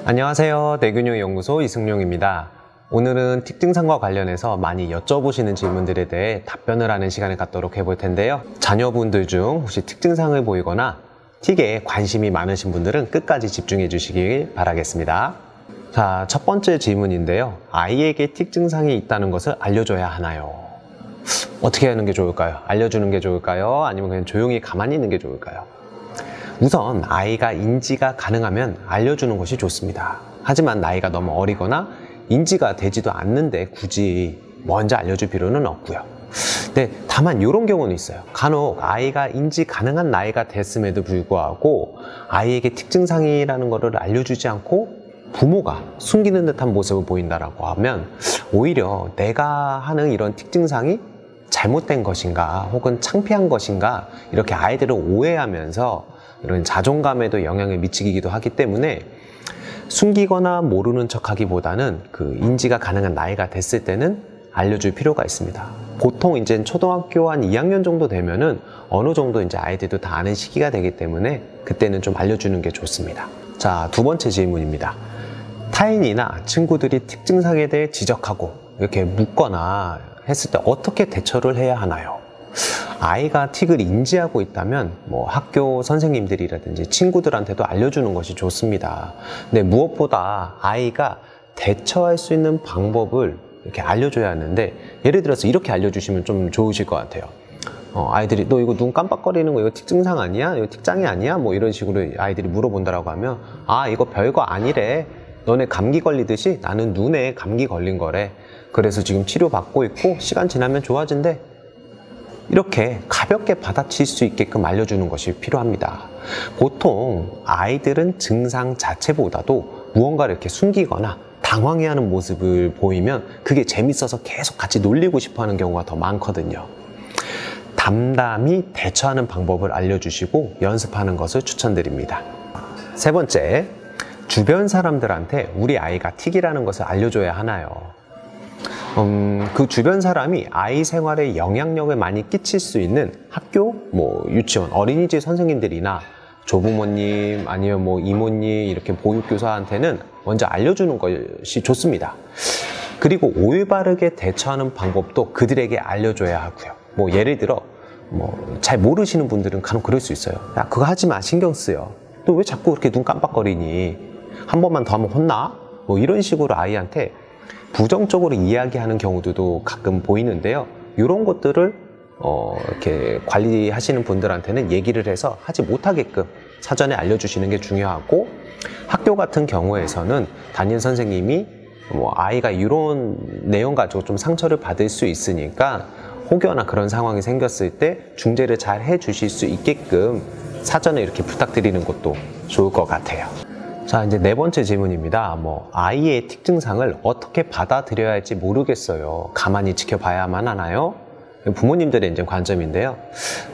안녕하세요. 뇌균형 연구소 이승용입니다. 오늘은 틱증상과 관련해서 많이 여쭤보시는 질문들에 대해 답변을 하는 시간을 갖도록 해볼 텐데요. 자녀분들 중 혹시 틱증상을 보이거나 틱에 관심이 많으신 분들은 끝까지 집중해 주시길 바라겠습니다. 자, 첫 번째 질문인데요. 아이에게 틱증상이 있다는 것을 알려줘야 하나요? 어떻게 하는 게 좋을까요? 알려주는 게 좋을까요? 아니면 그냥 조용히 가만히 있는 게 좋을까요? 우선 아이가 인지가 가능하면 알려주는 것이 좋습니다. 하지만 나이가 너무 어리거나 인지가 되지도 않는데 굳이 먼저 알려줄 필요는 없고요. 네, 다만 이런 경우는 있어요. 간혹 아이가 인지 가능한 나이가 됐음에도 불구하고 아이에게 틱증상이라는 것을 알려주지 않고 부모가 숨기는 듯한 모습을 보인다라고 하면 오히려 내가 하는 이런 틱증상이 잘못된 것인가 혹은 창피한 것인가 이렇게 아이들을 오해하면서 이런 자존감에도 영향을 미치기도 하기 때문에 숨기거나 모르는 척하기보다는 그 인지가 가능한 나이가 됐을 때는 알려줄 필요가 있습니다. 보통 이제 초등학교 한 2학년 정도 되면은 어느 정도 이제 아이들도 다 아는 시기가 되기 때문에 그때는 좀 알려주는 게 좋습니다. 자, 두 번째 질문입니다. 타인이나 친구들이 틱증상에 대해 지적하고 이렇게 묻거나 했을 때 어떻게 대처를 해야 하나요? 아이가 틱을 인지하고 있다면 학교 선생님들이라든지 친구들한테도 알려주는 것이 좋습니다. 근데 무엇보다 아이가 대처할 수 있는 방법을 이렇게 알려줘야 하는데, 예를 들어서 이렇게 알려주시면 좀 좋으실 것 같아요. 아이들이 너 이거 눈 깜빡거리는 거 이거 틱증상 아니야? 이거 틱장애 아니야? 이런 식으로 아이들이 물어본다라고 하면, 아, 이거 별거 아니래. 너네 감기 걸리듯이 나는 눈에 감기 걸린 거래. 그래서 지금 치료받고 있고 시간 지나면 좋아진대. 이렇게 가볍게 받아칠 수 있게끔 알려주는 것이 필요합니다. 보통 아이들은 증상 자체보다도 무언가를 이렇게 숨기거나 당황해하는 모습을 보이면 그게 재밌어서 계속 같이 놀리고 싶어 하는 경우가 더 많거든요. 담담히 대처하는 방법을 알려주시고 연습하는 것을 추천드립니다. 세 번째, 주변 사람들한테 우리 아이가 틱이라는 것을 알려줘야 하나요? 그 주변 사람이 아이 생활에 영향력을 많이 끼칠 수 있는 학교, 유치원, 어린이집 선생님들이나 조부모님 아니면 이모님 이렇게 보육교사한테는 먼저 알려주는 것이 좋습니다. 그리고 올바르게 대처하는 방법도 그들에게 알려줘야 하고요. 예를 들어 잘 모르시는 분들은 간혹 그럴 수 있어요. 야, 그거 하지 마, 신경 쓰여. 너 왜 자꾸 그렇게 눈 깜빡거리니? 한 번만 더 하면 혼나? 이런 식으로 아이한테 부정적으로 이야기하는 경우도 가끔 보이는데요. 이런 것들을 이렇게 관리하시는 분들한테는 얘기를 해서 하지 못하게끔 사전에 알려주시는 게 중요하고, 학교 같은 경우에서는 담임 선생님이 아이가 이런 내용 가지고 좀 상처를 받을 수 있으니까 혹여나 그런 상황이 생겼을 때 중재를 잘 해주실 수 있게끔 사전에 이렇게 부탁드리는 것도 좋을 것 같아요. 자, 이제 네 번째 질문입니다. 아이의 틱증상을 어떻게 받아들여야 할지 모르겠어요. 가만히 지켜봐야만 하나요? 부모님들의 이제 관점인데요.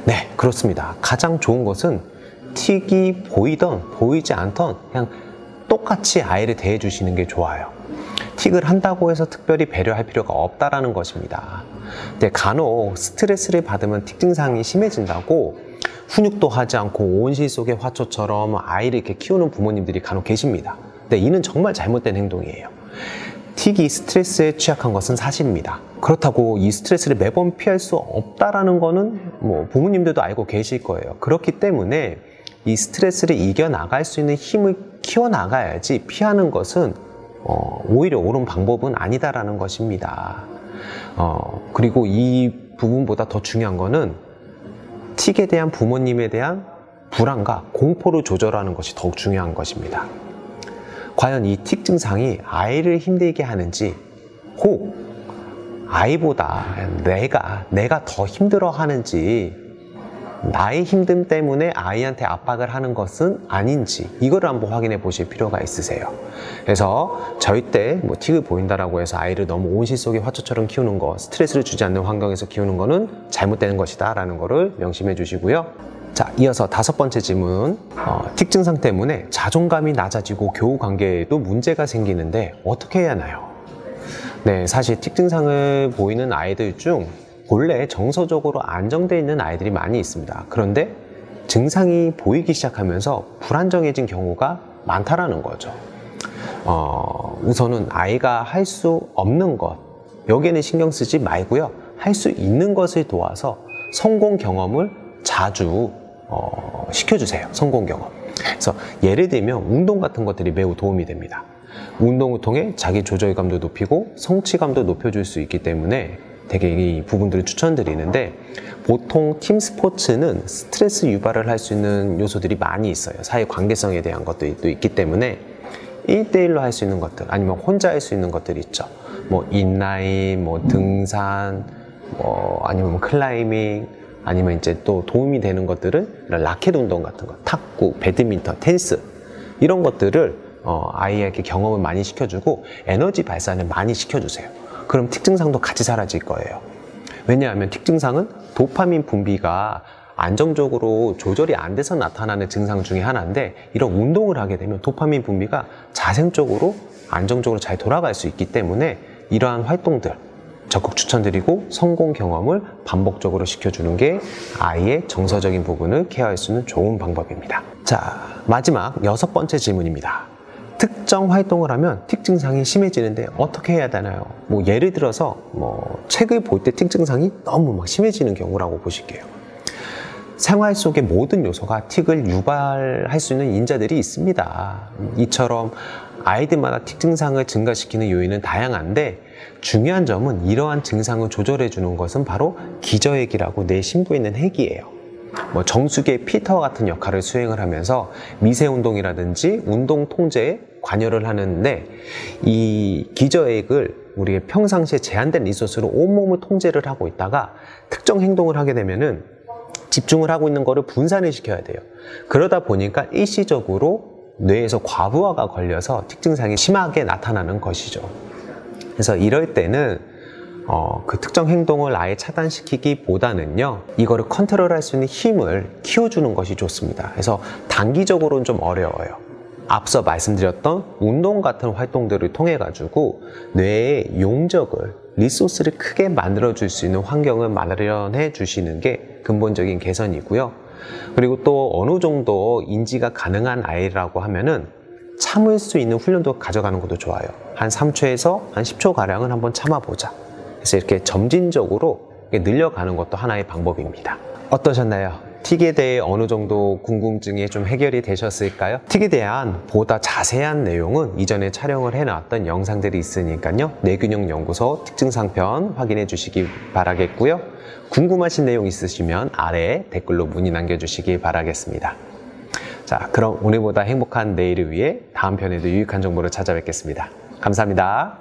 네, 그렇습니다. 가장 좋은 것은 틱이 보이던 보이지 않던 그냥 똑같이 아이를 대해주시는 게 좋아요. 틱을 한다고 해서 특별히 배려할 필요가 없다라는 것입니다. 근데 간혹 스트레스를 받으면 틱증상이 심해진다고 훈육도 하지 않고 온실 속의 화초처럼 아이를 이렇게 키우는 부모님들이 간혹 계십니다. 근데 이는 정말 잘못된 행동이에요. 틱이 스트레스에 취약한 것은 사실입니다. 그렇다고 이 스트레스를 매번 피할 수 없다라는 거는 부모님들도 알고 계실 거예요. 그렇기 때문에 이 스트레스를 이겨나갈 수 있는 힘을 키워나가야지 피하는 것은 오히려 옳은 방법은 아니다라는 것입니다. 그리고 이 부분보다 더 중요한 거는 틱에 대한 부모님에 대한 불안과 공포를 조절하는 것이 더욱 중요한 것입니다. 과연 이 틱 증상이 아이를 힘들게 하는지, 혹 아이보다 내가 더 힘들어 하는지, 나의 힘듦 때문에 아이한테 압박을 하는 것은 아닌지, 이거를 한번 확인해 보실 필요가 있으세요. 그래서 절대 틱을 보인다라고 해서 아이를 너무 온실 속의 화초처럼 키우는 거, 스트레스를 주지 않는 환경에서 키우는 거는 잘못되는 것이다 라는 거를 명심해 주시고요. 자, 이어서 다섯 번째 질문. 틱 증상 때문에 자존감이 낮아지고 교우 관계에도 문제가 생기는데 어떻게 해야 하나요? 네, 사실 틱 증상을 보이는 아이들 중 본래 정서적으로 안정되어 있는 아이들이 많이 있습니다. 그런데 증상이 보이기 시작하면서 불안정해진 경우가 많다라는 거죠. 우선은 아이가 할 수 없는 것, 여기에는 신경 쓰지 말고요. 할 수 있는 것을 도와서 성공 경험을 자주 시켜주세요. 성공 경험. 그래서 예를 들면 운동 같은 것들이 매우 도움이 됩니다. 운동을 통해 자기 조절감도 높이고 성취감도 높여줄 수 있기 때문에 되게 이 부분들을 추천드리는데, 보통 팀 스포츠는 스트레스 유발을 할 수 있는 요소들이 많이 있어요. 사회 관계성에 대한 것들이 또 있기 때문에 1대1로 할 수 있는 것들, 아니면 혼자 할 수 있는 것들이 있죠. 뭐 인라인, 뭐 등산, 아니면 클라이밍, 아니면 이제 또 도움이 되는 것들은 이런 라켓 운동 같은 거, 탁구, 배드민턴, 테니스, 이런 것들을 아이에게 경험을 많이 시켜주고 에너지 발산을 많이 시켜주세요. 그럼 틱 증상도 같이 사라질 거예요. 왜냐하면 틱 증상은 도파민 분비가 안정적으로 조절이 안 돼서 나타나는 증상 중에 하나인데, 이런 운동을 하게 되면 도파민 분비가 자생적으로 안정적으로 잘 돌아갈 수 있기 때문에 이러한 활동들 적극 추천드리고, 성공 경험을 반복적으로 시켜주는 게 아이의 정서적인 부분을 케어할 수 있는 좋은 방법입니다. 자, 마지막 6번째 질문입니다. 특정 활동을 하면 틱 증상이 심해지는데 어떻게 해야 되나요? 뭐 예를 들어서 책을 볼 때 틱 증상이 너무 막 심해지는 경우라고 보실게요. 생활 속의 모든 요소가 틱을 유발할 수 있는 인자들이 있습니다. 이처럼 아이들마다 틱 증상을 증가시키는 요인은 다양한데, 중요한 점은 이러한 증상을 조절해 주는 것은 바로 기저핵이라고 내 심부에 있는 핵이에요. 정수기의 필터와 같은 역할을 수행을 하면서 미세 운동이라든지 운동 통제에 관여를 하는데, 이 기저핵을 우리의 평상시에 제한된 리소스로 온몸을 통제를 하고 있다가 특정 행동을 하게 되면은 집중을 하고 있는 거를 분산을 시켜야 돼요. 그러다 보니까 일시적으로 뇌에서 과부하가 걸려서 틱 증상이 심하게 나타나는 것이죠. 그래서 이럴 때는 그 특정 행동을 아예 차단시키기보다는요, 이거를 컨트롤할 수 있는 힘을 키워주는 것이 좋습니다. 그래서 단기적으로는 좀 어려워요. 앞서 말씀드렸던 운동 같은 활동들을 통해 가지고 뇌의 용적을, 리소스를 크게 만들어 줄 수 있는 환경을 마련해 주시는 게 근본적인 개선이고요. 그리고 또 어느 정도 인지가 가능한 아이라고 하면은 참을 수 있는 훈련도 가져가는 것도 좋아요. 한 3초에서 한 10초 가량은 한번 참아보자. 그래서 이렇게 점진적으로 늘려가는 것도 하나의 방법입니다. 어떠셨나요? 틱에 대해 어느 정도 궁금증이 좀 해결이 되셨을까요? 틱에 대한 보다 자세한 내용은 이전에 촬영을 해놨던 영상들이 있으니까요, 뇌균형연구소 틱증상편 확인해 주시기 바라겠고요. 궁금하신 내용 있으시면 아래에 댓글로 문의 남겨주시기 바라겠습니다. 자, 그럼 오늘보다 행복한 내일을 위해 다음 편에도 유익한 정보를 찾아뵙겠습니다. 감사합니다.